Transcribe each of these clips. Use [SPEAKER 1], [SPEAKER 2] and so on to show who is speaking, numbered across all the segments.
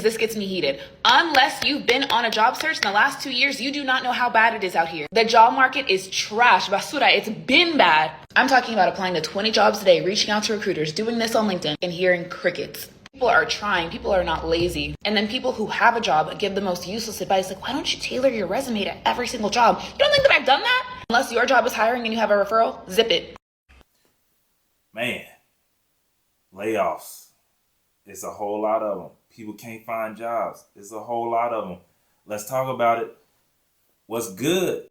[SPEAKER 1] This gets me heated. Unless you've been on a job search in the last 2 years, you do not know how bad it is out here. The job market is trash. Basura, it's been bad. I'm talking about applying to 20 jobs a day, reaching out to recruiters, doing this on LinkedIn, and hearing crickets. People are trying. People are not lazy. And then people who have a job give the most useless advice, like, why don't you tailor your resume to every single job? You don't think that I've done that? Unless your job is hiring and you have a referral, zip it.
[SPEAKER 2] Man, layoffs. It's a whole lot of them. People can't find jobs. It's a whole lot of them. Let's talk about it. What's good?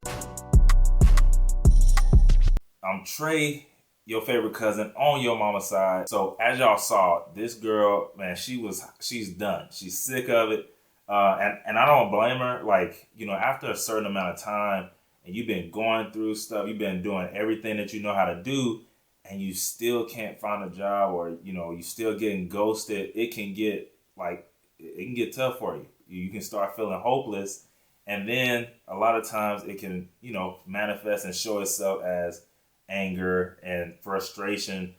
[SPEAKER 2] I'm Trey, your favorite cousin on your mama's side. So as y'all saw, this girl, man, she's done. She's sick of it. And I don't blame her. Like, after a certain amount of time and you've been going through stuff, you've been doing everything that you know how to do, and you still can't find a job, or you still getting ghosted, it can get tough for you. You can start feeling hopeless, and then a lot of times it can manifest and show itself as anger and frustration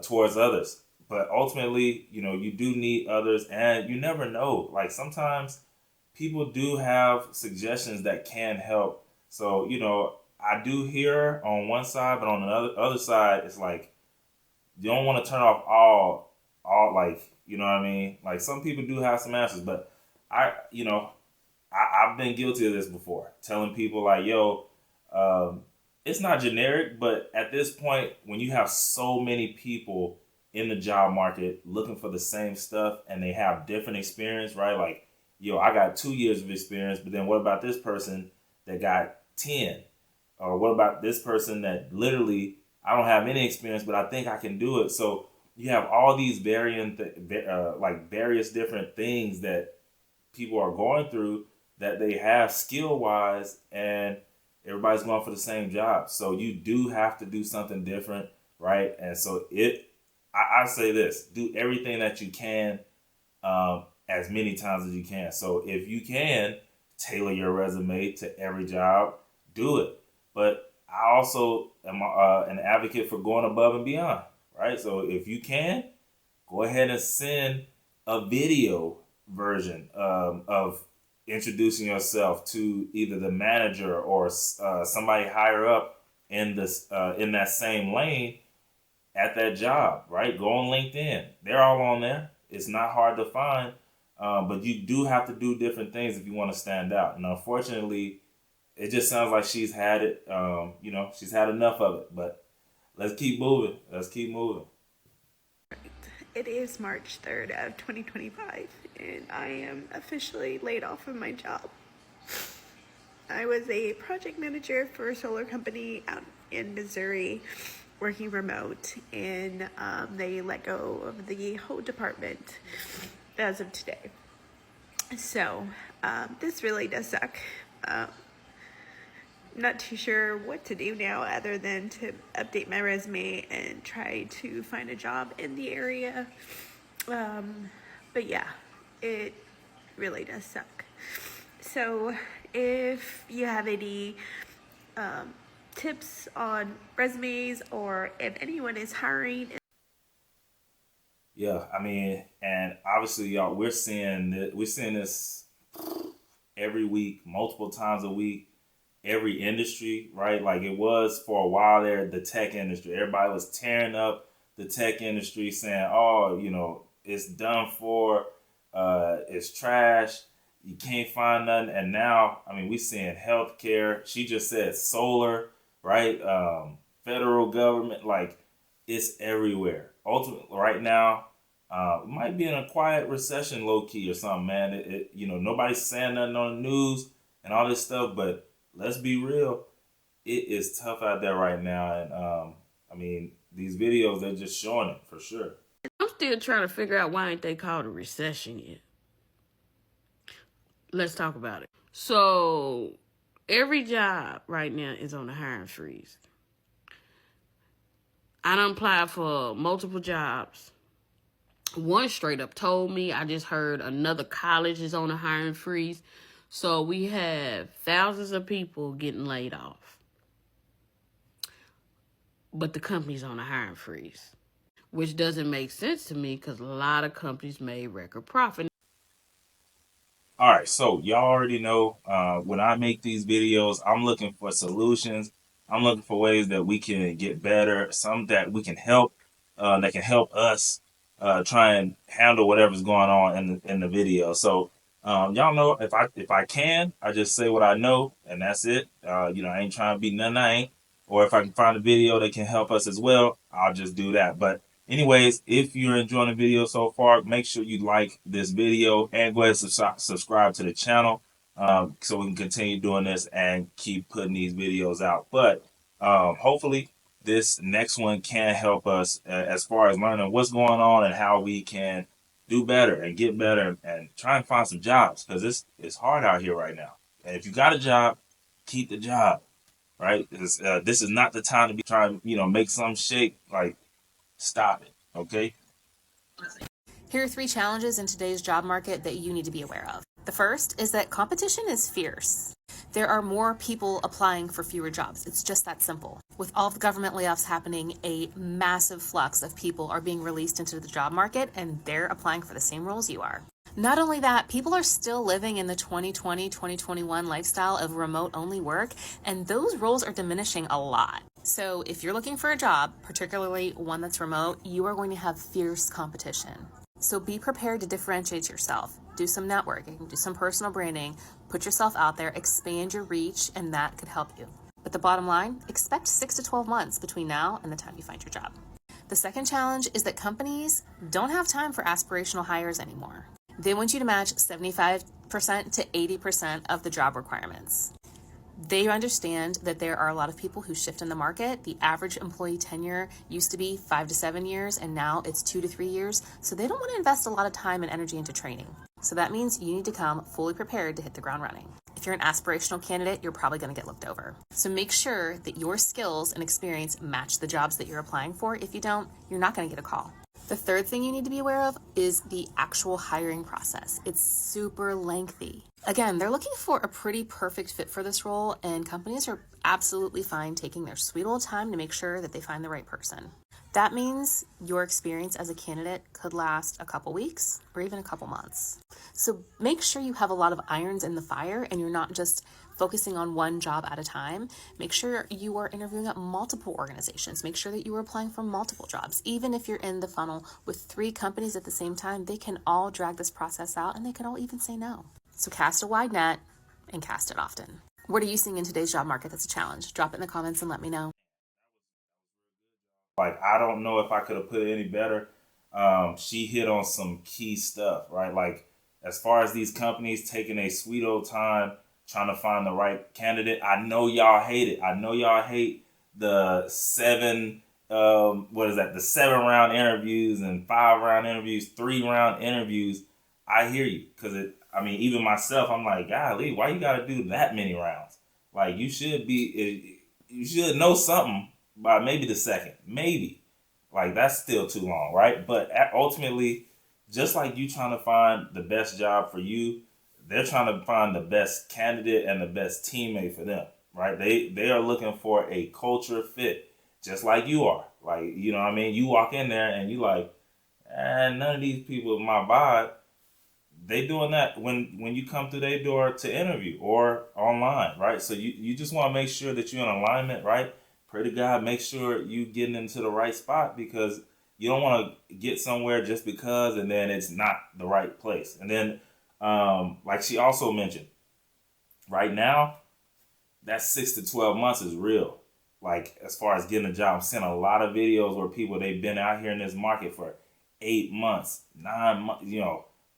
[SPEAKER 2] towards others. But ultimately, you do need others, and you never know. Like, sometimes people do have suggestions that can help. So I do hear on one side, but on the other side, it's like you don't want to turn off all like, you know what I mean? Like, some people do have some answers, but I've been guilty of this before, telling people like, yo, it's not generic, but at this point, when you have so many people in the job market looking for the same stuff and they have different experience, right? Like, yo, I got 2 years of experience, but then what about this person that got 10? Or what about this person that literally, I don't have any experience, but I think I can do it. So you have all these various different things that people are going through that they have skill-wise, and everybody's going for the same job. So you do have to do something different, right? And so I say this: do everything that you can, as many times as you can. So if you can tailor your resume to every job, do it. But I also am an advocate for going above and beyond, right? So if you can, go ahead and send a video version of introducing yourself to either the manager or somebody higher up in that same lane at that job, right? Go on LinkedIn. They're all on there. It's not hard to find, but you do have to do different things if you want to stand out. And unfortunately, it just sounds like she's had it. She's had enough of it. But let's keep moving.
[SPEAKER 3] It is March 3rd of 2025, and I am officially laid off of my job. I was a project manager for a solar company out in Missouri, working remote, and they let go of the whole department as of today. So this really does suck. Not too sure what to do now other than to update my resume and try to find a job in the area. But yeah, it really does suck. So if you have any tips on resumes, or if anyone is hiring.
[SPEAKER 2] Yeah, I mean, and obviously, y'all, we're seeing this every week, multiple times a week. Every industry, right? Like, it was for a while there, the tech industry. Everybody was tearing up the tech industry, saying, oh, it's done for, it's trash, you can't find nothing. And now, I mean, we're seeing healthcare. She just said solar, right? Federal government, like, it's everywhere. Ultimately, right now, we might be in a quiet recession, low key or something, man. Nobody's saying nothing on the news and all this stuff, but let's be real, it is tough out there right now. And these videos, they're just showing it for sure.
[SPEAKER 4] I'm still trying to figure out why ain't they called a recession yet. Let's talk about it. So every job right now is on a hiring freeze. I done applied for multiple jobs. One straight up told me. I just heard another college is on a hiring freeze. So we have thousands of people getting laid off. But the company's on a hiring freeze, which doesn't make sense to me because a lot of companies made record profit.
[SPEAKER 2] All right, so y'all already know when I make these videos, I'm looking for solutions. I'm looking for ways that we can get better, some that we can help, that can help us try and handle whatever's going on in the video. So y'all know if I can, I just say what I know, and that's it. I ain't trying to be nothing I ain't. Or if I can find a video that can help us as well, I'll just do that. But anyways, if you're enjoying the video so far, make sure you like this video and go ahead and subscribe to the channel so we can continue doing this and keep putting these videos out. But hopefully this next one can help us as far as learning what's going on and how we can do better and get better and try and find some jobs, because it's hard out here right now. And if you got a job, keep the job, right? This is not the time to be trying, make some shake. Like, stop it, okay?
[SPEAKER 5] Here are 3 challenges in today's job market that you need to be aware of. The first is that competition is fierce. There are more people applying for fewer jobs. It's just that simple. With all of the government layoffs happening, a massive flux of people are being released into the job market, and they're applying for the same roles you are. Not only that, people are still living in the 2020-2021 lifestyle of remote-only work, and those roles are diminishing a lot. So if you're looking for a job, particularly one that's remote, you are going to have fierce competition. So be prepared to differentiate yourself. Do some networking, do some personal branding, put yourself out there, expand your reach, and that could help you. But the bottom line, expect 6 to 12 months between now and the time you find your job. The second challenge is that companies don't have time for aspirational hires anymore. They want you to match 75% to 80% of the job requirements. They understand that there are a lot of people who shift in the market. The average employee tenure used to be 5 to 7 years, and now it's 2 to 3 years. So they don't want to invest a lot of time and energy into training. So that means you need to come fully prepared to hit the ground running. If you're an aspirational candidate, you're probably going to get looked over. So make sure that your skills and experience match the jobs that you're applying for. If you don't, you're not going to get a call. The third thing you need to be aware of is the actual hiring process. It's super lengthy. Again, they're looking for a pretty perfect fit for this role, and companies are absolutely fine taking their sweet old time to make sure that they find the right person. That means your experience as a candidate could last a couple weeks or even a couple months. So make sure you have a lot of irons in the fire and you're not just focusing on one job at a time. Make sure you are interviewing at multiple organizations. Make sure that you are applying for multiple jobs. Even if you're in the funnel with 3 companies at the same time, they can all drag this process out and they can all even say no. So cast a wide net and cast it often. What are you seeing in today's job market that's a challenge? Drop it in the comments and let me know.
[SPEAKER 2] Like, I don't know if I could have put it any better. She hit on some key stuff, right? Like, as far as these companies taking a sweet old time trying to find the right candidate, I know y'all hate it. I know y'all hate the 7, the 7-round interviews and 5-round interviews, 3-round interviews. I hear you, because even myself, I'm like, golly, why you got to do that many rounds? Like, you should know something by maybe the second, maybe. Like, that's still too long, right? But ultimately, just like you trying to find the best job for you, they're trying to find the best candidate and the best teammate for them, right? They are looking for a culture fit, just like you are. Like, you know what I mean? You walk in there and you like, none of these people are my vibe. They doing that when you come through their door to interview or online, right? So you just want to make sure that you're in alignment, right? Pray to God, make sure you getting into the right spot, because you don't want to get somewhere just because and then it's not the right place. And then, like she also mentioned, right now, that 6 to 12 months is real. Like, as far as getting a job, I'm seeing a lot of videos where they've been out here in this market for 8 months, 9 months,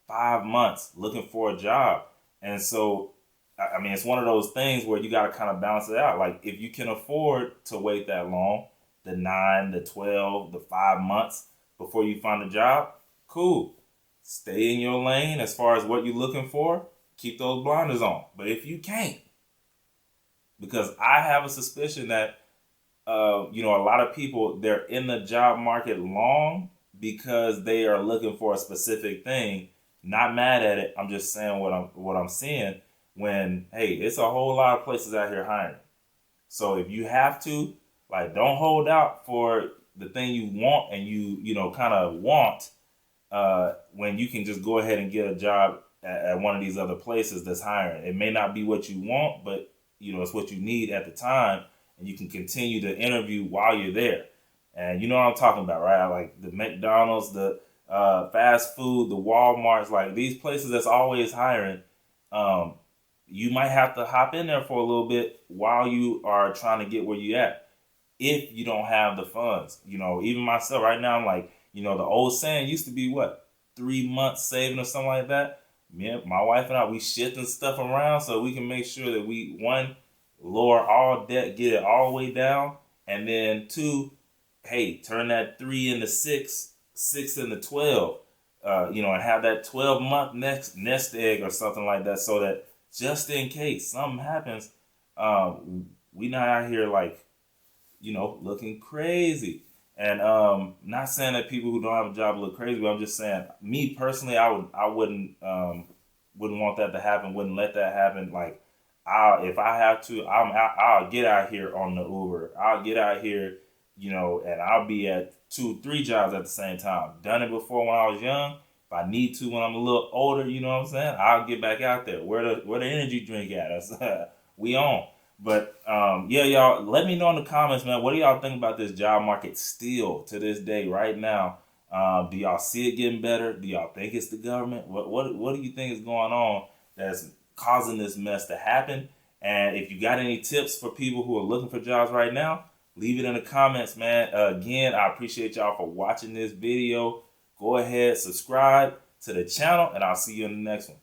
[SPEAKER 2] 5 months looking for a job. And so, it's one of those things where you got to kind of balance it out. Like, if you can afford to wait that long, the 9, the 12, the 5 months before you find a job, cool. Stay in your lane as far as what you're looking for. Keep those blinders on. But if you can't, because I have a suspicion that, a lot of people, they're in the job market long because they are looking for a specific thing. Not mad at it. I'm just saying what I'm seeing. When, hey, it's a whole lot of places out here hiring. So if you have to, like, don't hold out for the thing you want and you kind of want when you can just go ahead and get a job at one of these other places that's hiring. It may not be what you want, but it's what you need at the time, and you can continue to interview while you're there. And you know what I'm talking about, right? Like the McDonald's, the fast food, the Walmarts, like these places that's always hiring. You might have to hop in there for a little bit while you are trying to get where you at. If you don't have the funds, even myself right now, I'm like, the old saying used to be what, 3 months saving or something like that. My wife and I, we shifting stuff around so we can make sure that we, one, lower all debt, get it all the way down, and then two, hey, turn that 3 into 6, 6 into 12, and have that 12-month nest egg or something like that, so that just in case something happens, we not out here like, looking crazy. And not saying that people who don't have a job look crazy, but I'm just saying, me personally, I wouldn't want that to happen. Wouldn't let that happen. Like, if I have to, I'll get out here on the Uber. I'll get out here, and I'll be at 2-3 jobs at the same time. Done it before when I was young. If I need to when I'm a little older, you know what I'm saying? I'll get back out there. Where the energy drink at? We on. But yeah, y'all, let me know in the comments, man. What do y'all think about this job market still to this day, right now? Do y'all see it getting better? Do y'all think it's the government? What do you think is going on that's causing this mess to happen? And if you got any tips for people who are looking for jobs right now, leave it in the comments, man. Again, I appreciate y'all for watching this video. Go ahead, subscribe to the channel, and I'll see you in the next one.